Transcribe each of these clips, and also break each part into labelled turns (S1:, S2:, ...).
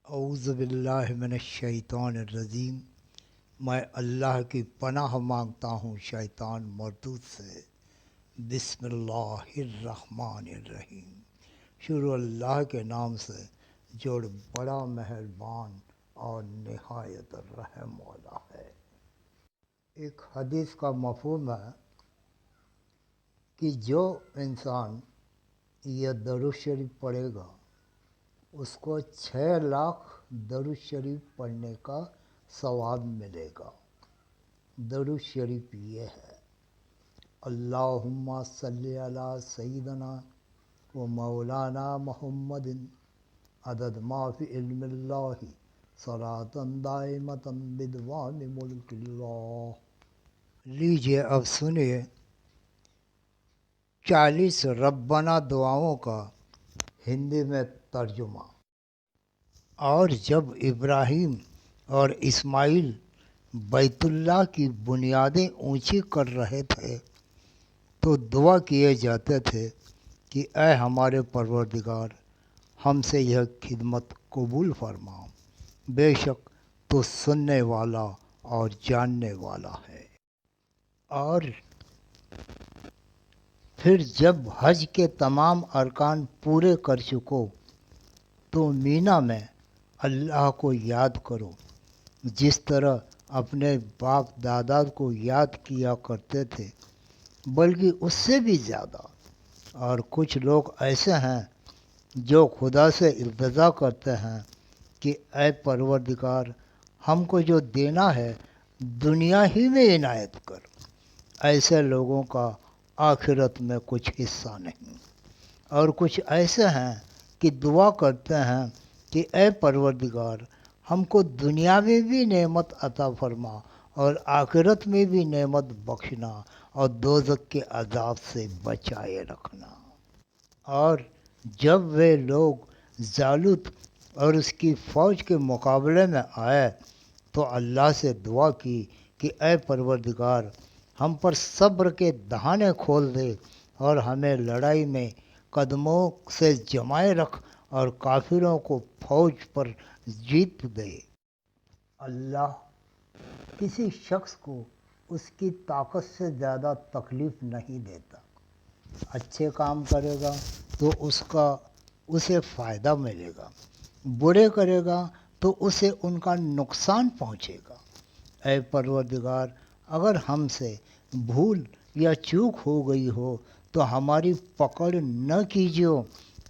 S1: اعوذ باللہ من الشیطان الرجیم۔ میں اللہ کی پناہ مانگتا ہوں شیطان مردود سے۔ بسم اللہ الرحمن الرحیم۔ شروع اللہ کے نام سے جو بڑا مہربان اور نہایت رحم والا ہے۔ ایک حدیث کا مفہوم ہے کہ جو انسان یہ درود شریف پڑھے گا اس کو 6 لاکھ درود شریف پڑھنے کا ثواب ملے گا۔ درود شریف یہ ہے: اللہم صلی علی سیدنا و مولانا محمد عدد ما فی علم اللہ صلاۃ دائمۃ بدوام ملک اللہ۔ لیجئے اب سنیے 40 ربنا دعاؤں کا ہندی میں ترجمہ۔ اور جب ابراہیم اور اسماعیل بیت اللہ کی بنیادیں اونچی کر رہے تھے تو دعا کیے جاتے تھے کہ اے ہمارے پروردگار، ہم سے یہ خدمت قبول فرما، بے شک تو سننے والا اور جاننے والا ہے۔ اور پھر جب حج کے تمام ارکان پورے کر چکو تو مینا میں اللہ کو یاد کرو جس طرح اپنے باپ دادا کو یاد کیا کرتے تھے، بلکہ اس سے بھی زیادہ۔ اور کچھ لوگ ایسے ہیں جو خدا سے التجا کرتے ہیں کہ اے پروردگار، ہم کو جو دینا ہے دنیا ہی میں عنایت کر۔ ایسے لوگوں کا آخرت میں کچھ حصہ نہیں۔ اور کچھ ایسے ہیں کہ دعا کرتے ہیں کہ اے پروردگار، ہم کو دنیا میں بھی نعمت عطا فرما اور آخرت میں بھی نعمت بخشنا اور دوزخ کے عذاب سے بچائے رکھنا۔ اور جب وہ لوگ جالوت اور اس کی فوج کے مقابلے میں آئے تو اللہ سے دعا کی کہ اے پروردگار، ہم پر صبر کے دہانے کھول دے اور ہمیں لڑائی میں قدموں سے جمائے رکھ اور کافروں کو فوج پر جیت دے۔ اللہ کسی شخص کو اس کی طاقت سے زیادہ تکلیف نہیں دیتا۔ اچھے کام کرے گا تو اسے فائدہ ملے گا، برے کرے گا تو اسے ان کا نقصان پہنچے گا۔ اے پروردگار، اگر ہم سے بھول یا چوک ہو گئی ہو تو ہماری پکڑ نہ کیجیو۔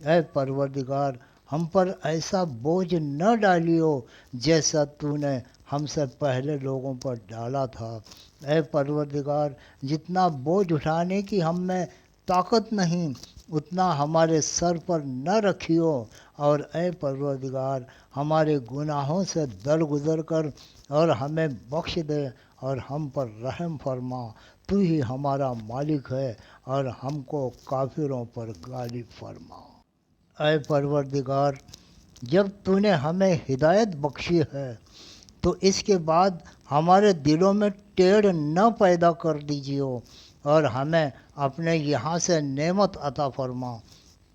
S1: اے پروردگار، ہم پر ایسا بوجھ نہ ڈالیو جیسا تو نے ہم سے پہلے لوگوں پر ڈالا تھا۔ اے پروردگار، جتنا بوجھ اٹھانے کی ہم میں طاقت نہیں اتنا ہمارے سر پر نہ رکھیو۔ اور اے پروردگار، ہمارے گناہوں سے درگزر کر اور ہمیں بخش دے اور ہم پر رحم فرما۔ تو ہی ہمارا مالک ہے اور ہم کو کافروں پر غالب فرما۔ اے پروردگار، جب تو نے ہمیں ہدایت بخشی ہے تو اس کے بعد ہمارے دلوں میں ٹیڑھ نہ پیدا کر دیجیو اور ہمیں اپنے یہاں سے نعمت عطا فرما۔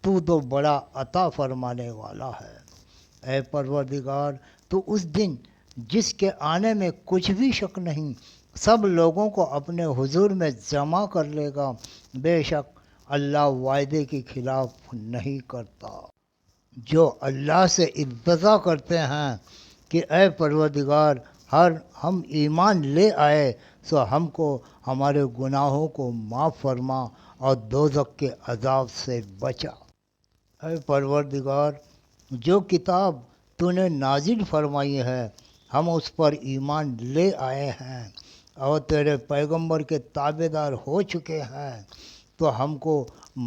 S1: تو بڑا عطا فرمانے والا ہے۔ اے پروردگار، تو اس دن جس کے آنے میں کچھ بھی شک نہیں سب لوگوں کو اپنے حضور میں جمع کر لے گا۔ بے شک اللہ وعدے کی خلاف نہیں کرتا۔ جو اللہ سے التجا کرتے ہیں کہ اے پروردگار، ہم ایمان لے آئے سو ہم کو ہمارے گناہوں کو معاف فرما اور دوزخ کے عذاب سے بچا۔ اے پروردگار، جو کتاب تو نے نازل فرمائی ہے ہم اس پر ایمان لے آئے ہیں اور تیرے پیغمبر کے تابع دار ہو چکے ہیں تو ہم کو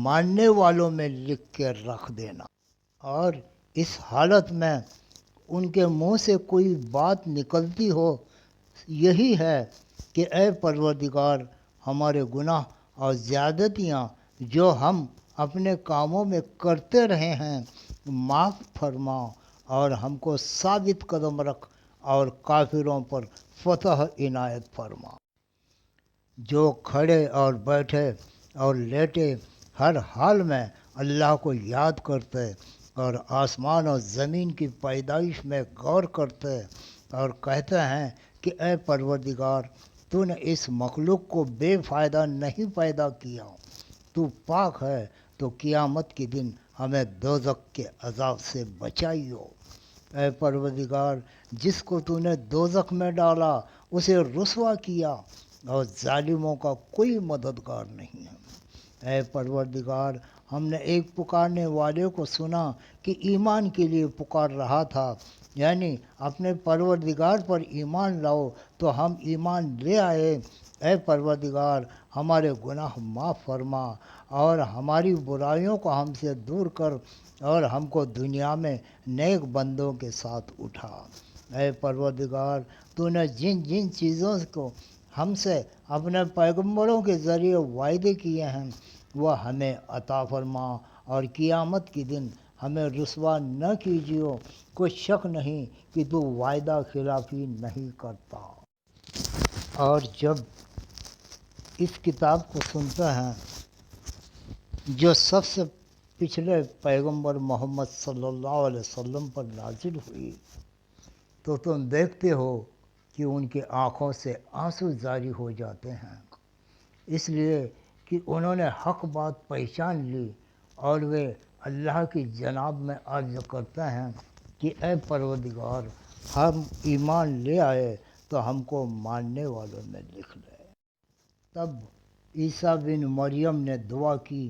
S1: ماننے والوں میں لکھ کے رکھ دینا۔ اور اس حالت میں ان کے منہ سے کوئی بات نکلتی ہو یہی ہے کہ اے پروردگار، ہمارے گناہ اور زیادتیاں جو ہم اپنے کاموں میں کرتے رہے ہیں معاف فرما اور ہم کو ثابت قدم رکھ اور کافروں پر فتح عنایت فرما۔ جو کھڑے اور بیٹھے اور لیٹے ہر حال میں اللہ کو یاد کرتے اور آسمان اور زمین کی پیدائش میں غور کرتے اور کہتے ہیں کہ اے پروردگار، تو نے اس مخلوق کو بے فائدہ نہیں پیدا کیا، تو پاک ہے، تو قیامت کے دن ہمیں دوزخ کے عذاب سے بچائیو۔ اے پروردگار، جس کو تو نے دوزخ میں ڈالا اسے رسوا کیا، اور ظالموں کا کوئی مددگار نہیں ہے۔ اے پروردگار، ہم نے ایک پکارنے والے کو سنا کہ ایمان کے لیے پکار رہا تھا، یعنی اپنے پروردگار پر ایمان لاؤ، تو ہم ایمان لے آئے۔ اے پروردگار، ہمارے گناہ معاف فرما اور ہماری برائیوں کو ہم سے دور کر، اور ہم کو دنیا میں نیک بندوں کے ساتھ اٹھا۔ اے پروردگار، تو نے جن جن چیزوں کو ہم سے اپنے پیغمبروں کے ذریعے وعدے کیے ہیں وہ ہمیں عطا فرما، اور قیامت کے دن ہمیں رسوا نہ کیجیو۔ کچھ شک نہیں کہ تو وعدہ خلافی نہیں کرتا۔ اور جب اس کتاب کو سنتے ہیں جو سب سے پچھلے پیغمبر محمد صلی اللہ علیہ وسلم پر نازل ہوئی، تو تم دیکھتے ہو کہ ان کی آنکھوں سے آنسو جاری ہو جاتے ہیں، اس لیے کہ انہوں نے حق بات پہچان لی، اور وہ اللہ کی جناب میں عرض کرتے ہیں کہ اے پروردگار، ہم ایمان لے آئے تو ہم کو ماننے والوں میں لکھ لے۔ تب عیسیٰ بن مریم نے دعا کی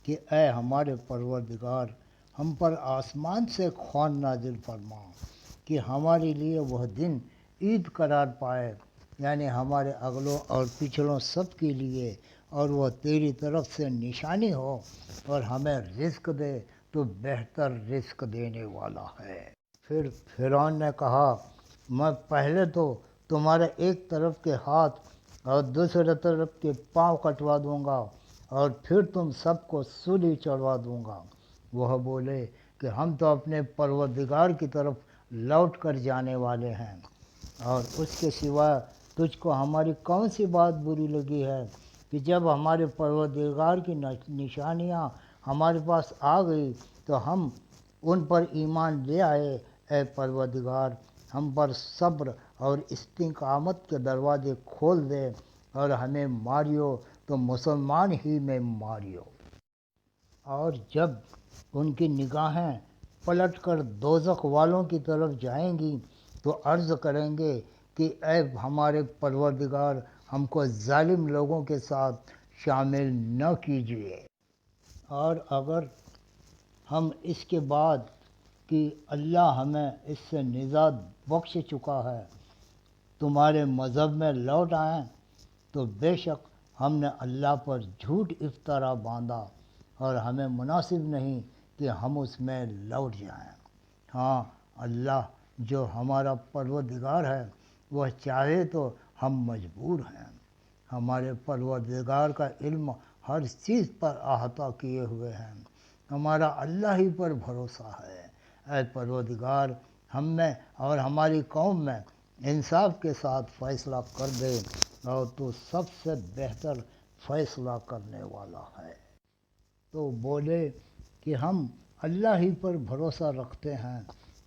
S1: کہ اے ہمارے پروردگار، ہم پر آسمان سے خوان نازل فرما کہ ہمارے لیے وہ دن عید قرار پائے، یعنی ہمارے اگلوں اور پچھلوں سب کے لیے، اور وہ تیری طرف سے نشانی ہو، اور ہمیں رزق دے، تو بہتر رزق دینے والا ہے۔ پھر فرعون نے کہا، میں پہلے تو تمہارے ایک طرف کے ہاتھ اور دوسرے طرف کے پاؤں کٹوا دوں گا، اور پھر تم سب کو سولی چڑھوا دوں گا۔ وہ بولے کہ ہم تو اپنے پروردگار کی طرف لوٹ کر جانے والے ہیں، اور اس کے سوا تجھ کو ہماری کون سی بات بری لگی ہے کہ جب ہمارے پروردگار کی نشانیاں ہمارے پاس آ گئی تو ہم ان پر ایمان لے آئے۔ اے پروردگار، ہم پر صبر اور استقامت کے دروازے کھول دے، اور ہمیں ماریو تو مسلمان ہی میں ماریو۔ اور جب ان کی نگاہیں پلٹ کر دوزخ والوں کی طرف جائیں گی تو عرض کریں گے کہ اے ہمارے پروردگار، ہم کو ظالم لوگوں کے ساتھ شامل نہ کیجیے۔ اور اگر ہم اس کے بعد کہ اللہ ہمیں اس سے نجات بخش چکا ہے تمہارے مذہب میں لوٹ آئیں، تو بے شک ہم نے اللہ پر جھوٹ افطرا باندھا، اور ہمیں مناسب نہیں کہ ہم اس میں لوٹ جائیں۔ ہاں، اللہ جو ہمارا پروردگار ہے وہ چاہے تو ہم مجبور ہیں۔ ہمارے پروردگار کا علم ہر چیز پر احاطہ کیے ہوئے ہیں، ہمارا اللہ ہی پر بھروسہ ہے۔ اے پروردگار، ہم میں اور ہماری قوم میں انصاف کے ساتھ فیصلہ کر دے، اور تو سب سے بہتر فیصلہ کرنے والا ہے۔ تو بولے کہ ہم اللہ ہی پر بھروسہ رکھتے ہیں۔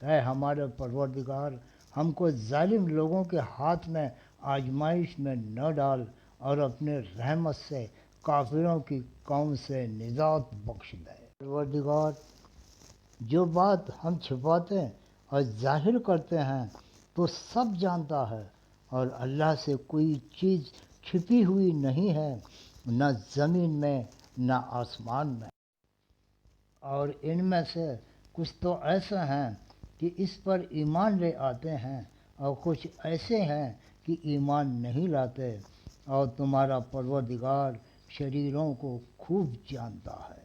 S1: اے ہمارے پروردگار، ہم کو ظالم لوگوں کے ہاتھ میں آزمائش میں نہ ڈال، اور اپنے رحمت سے کافروں کی قوم سے نجات بخش دے۔ پروردگار، جو بات ہم چھپاتے اور ظاہر کرتے ہیں تو سب جانتا ہے، اور اللہ سے کوئی چیز چھپی ہوئی نہیں ہے، نہ زمین میں نہ آسمان میں۔ اور ان میں سے کچھ تو ایسے ہیں کہ اس پر ایمان لے آتے ہیں، اور کچھ ایسے ہیں کہ ایمان نہیں لاتے، اور تمہارا پروردگار شریروں کو خوب جانتا ہے۔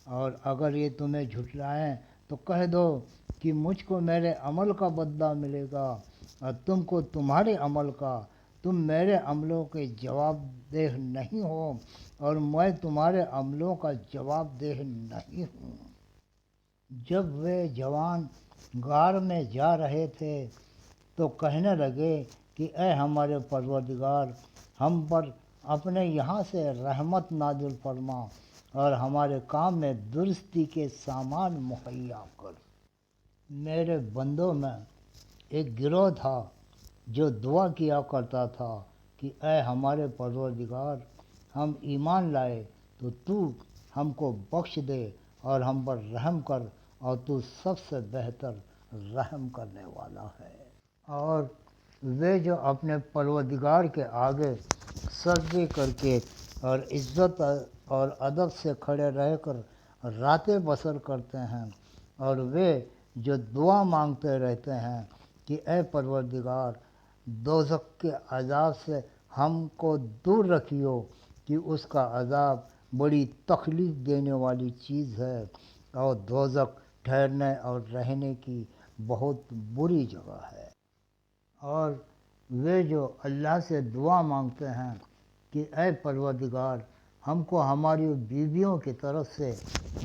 S1: اور اگر یہ تمہیں جھٹلائیں تو کہہ دو کہ مجھ کو میرے عمل کا بدلہ ملے گا، اور تم کو تمہارے عمل کا۔ تم میرے عملوں کے جواب دہ نہیں ہو، اور میں تمہارے عملوں کا جواب دہ نہیں ہوں۔ جب وہ جوان غار میں جا رہے تھے تو کہنے لگے کہ اے ہمارے پروردگار، ہم پر اپنے یہاں سے رحمت نازل فرما، اور ہمارے کام میں درستی کے سامان مہیا کر۔ میرے بندوں میں ایک گروہ تھا جو دعا کیا کرتا تھا کہ اے ہمارے پروردگار، ہم ایمان لائے تو ہم کو بخش دے اور ہم پر رحم کر، اور تو سب سے بہتر رحم کرنے والا ہے۔ اور وہ جو اپنے پروردگار کے آگے سجدے کر کے اور عزت اور ادب سے کھڑے رہ کر راتیں بسر کرتے ہیں، اور وہ جو دعا مانگتے رہتے ہیں کہ اے پروردگار، دوزخ کے عذاب سے ہم کو دور رکھیو، کہ اس کا عذاب بڑی تکلیف دینے والی چیز ہے، اور دوزخ ٹھہرنے اور رہنے کی بہت بری جگہ ہے۔ اور وہ جو اللہ سے دعا مانگتے ہیں کہ اے پروردگار، ہم کو ہماری بیویوں کی طرف سے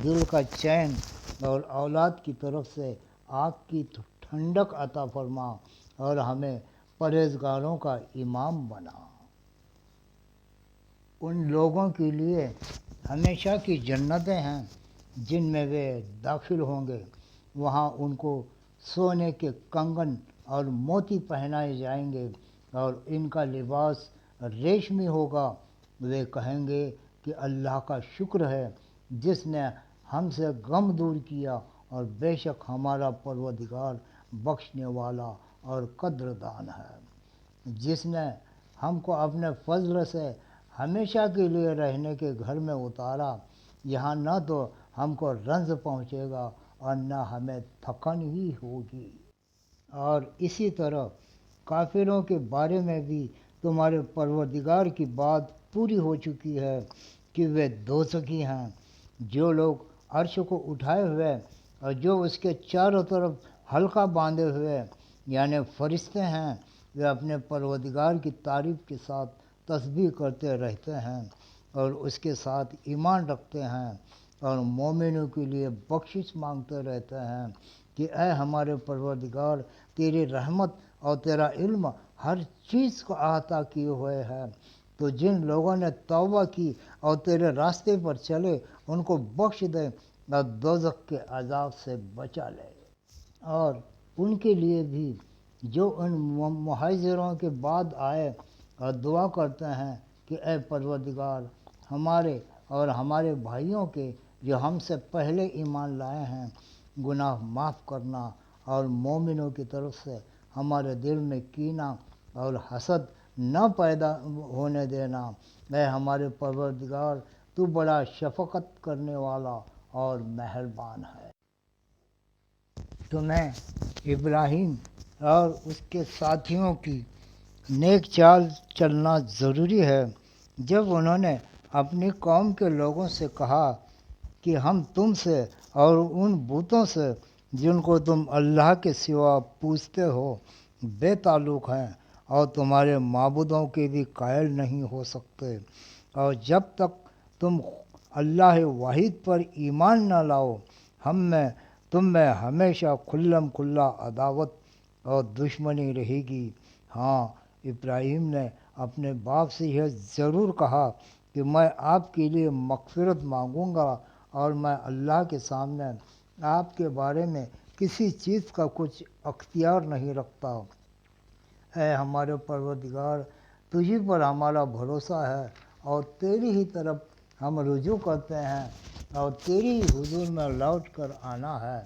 S1: دل کا چین اور اولاد کی طرف سے آنکھ کی ٹھنڈک عطا فرما، اور ہمیں پرہیزگاروں کا امام بنا۔ ان لوگوں کے لیے ہمیشہ کی جنتیں ہیں جن میں وہ داخل ہوں گے، وہاں ان کو سونے کے کنگن اور موتی پہنائے جائیں گے، اور ان کا لباس ریشمی ہوگا۔ وہ کہیں گے کہ اللہ کا شکر ہے جس نے ہم سے غم دور کیا، اور بے شک ہمارا پروردگار بخشنے والا اور قدردان ہے، جس نے ہم کو اپنے فضل سے ہمیشہ کے لیے رہنے کے گھر میں اتارا، یہاں نہ تو ہم کو رنج پہنچے گا اور نہ ہمیں تھکن ہی ہوگی۔ اور اسی طرح کافروں کے بارے میں بھی تمہارے پروردگار کی بات پوری ہو چکی ہے کہ وہ دوزخی ہیں۔ جو لوگ عرش کو اٹھائے ہوئے اور جو اس کے چاروں طرف حلقہ باندھے ہوئے یعنی فرشتے ہیں، وہ اپنے پروردگار کی تعریف کے ساتھ تسبیح کرتے رہتے ہیں اور اس کے ساتھ ایمان رکھتے ہیں، اور مومنوں کے لیے بخشش مانگتے رہتے ہیں کہ اے ہمارے پروردگار، تیری رحمت اور تیرا علم ہر چیز کو احاطہ کیے ہوئے ہے، تو جن لوگوں نے توبہ کی اور تیرے راستے پر چلے ان کو بخش دے اور دوزخ کے عذاب سے بچا لے۔ اور ان کے لیے بھی جو ان مہاجروں کے بعد آئے اور دعا کرتے ہیں کہ اے پروردگار، ہمارے اور ہمارے بھائیوں کے جو ہم سے پہلے ایمان لائے ہیں گناہ معاف کرنا، اور مومنوں کی طرف سے ہمارے دل میں کینہ اور حسد نہ پیدا ہونے دینا۔ اے ہمارے پروردگار، تو بڑا شفقت کرنے والا اور مہربان ہے۔ تمہیں ابراہیم اور اس کے ساتھیوں کی نیک چال چلنا ضروری ہے، جب انہوں نے اپنی قوم کے لوگوں سے کہا کہ ہم تم سے اور ان بتوں سے جن کو تم اللہ کے سوا پوجتے ہو بے تعلق ہیں، اور تمہارے معبودوں کے بھی قائل نہیں ہو سکتے، اور جب تک تم اللہ واحد پر ایمان نہ لاؤ، تم میں ہمیشہ کھلم کھلا عداوت اور دشمنی رہے گی۔ ہاں، ابراہیم نے اپنے باپ سے یہ ضرور کہا کہ میں آپ کے لیے مغفرت مانگوں گا، اور میں اللہ کے سامنے آپ کے بارے میں کسی چیز کا کچھ اختیار نہیں رکھتا۔ اے ہمارے پروردگار، تجھی پر ہمارا بھروسہ ہے اور تیری ہی طرف ہم رجوع کرتے ہیں، اور تیری حضور میں لوٹ کر آنا ہے۔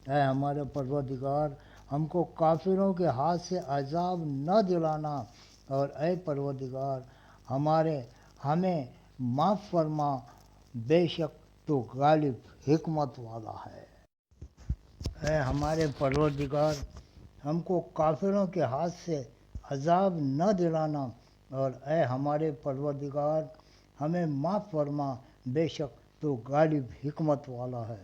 S1: اے ہمارے پروردگار، ہم کو کافروں کے ہاتھ سے عذاب نہ دلانا، اور اے پروردگار ہمیں معاف فرما، بے شک تو غالب حکمت والا ہے۔ اے ہمارے پروردگار، ہم کو کافروں کے ہاتھ سے عذاب نہ دلانا، اور اے ہمارے پروردگار ہمیں معاف فرما، بے شک تو غالب حکمت والا ہے۔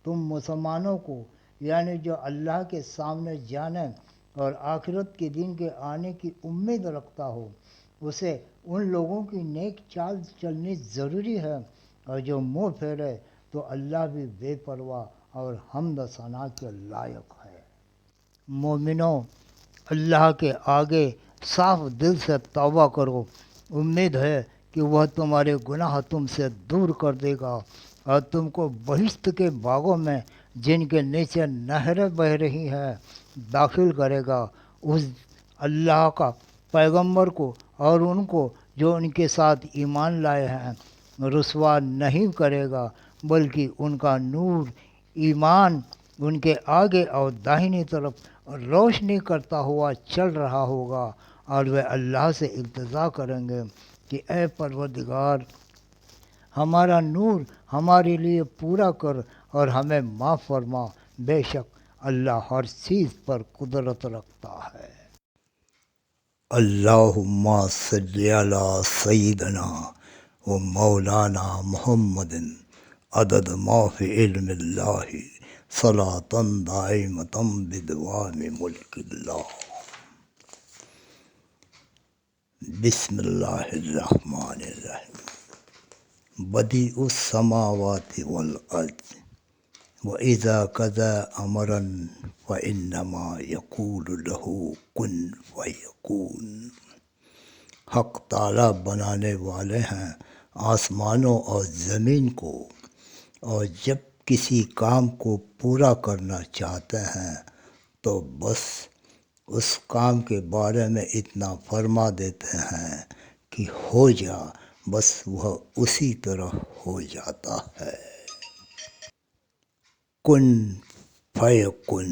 S1: تم مسلمانوں کو یعنی جو اللہ کے سامنے جانے اور آخرت کے دن کے آنے کی امید رکھتا ہو، اسے ان لوگوں کی نیک چال چلنی ضروری ہے، اور جو منہ پھیرے تو اللہ بھی بے پرواہ اور حمد و ثنا کے لائق ہے۔ مومنوں، اللہ کے آگے صاف دل سے توبہ کرو۔ امید ہے کہ کہ وہ تمہارے گناہ تم سے دور کر دے گا اور تم کو بہشت کے باغوں میں جن کے نیچے نہریں بہہ رہی ہیں داخل کرے گا۔ اس اللہ کا پیغمبر کو اور ان کو جو ان کے ساتھ ایمان لائے ہیں رسوا نہیں کرے گا، بلکہ ان کا نور ایمان ان کے آگے اور داہنی طرف روشنی کرتا ہوا چل رہا ہوگا، اور وہ اللہ سے التجا کریں گے کہ اے پروردگار، ہمارا نور ہمارے لیے پورا کر اور ہمیں معاف فرما، بے شک اللہ ہر چیز پر قدرت رکھتا ہے۔ اللہم صلی علی سیدنا و مولانا محمد عدد ما فی علم اللہ صلاۃ دائمۃ بدوام ملک اللہ۔ بسم اللہ الرحمن الرحیم۔ بدیع السماوات والارض وَإِذَا قَضَىٰ أَمْرًا فَإِنَّمَا يَقُولُ لَهُ كُن فَيَكُونُ۔ حق تعالیٰ بنانے والے ہیں آسمانوں اور زمین کو، اور جب کسی کام کو پورا کرنا چاہتے ہیں تو بس اس کام کے بارے میں اتنا فرما دیتے ہیں کہ ہو جا، بس وہ اسی طرح ہو جاتا ہے۔ کن فیکن۔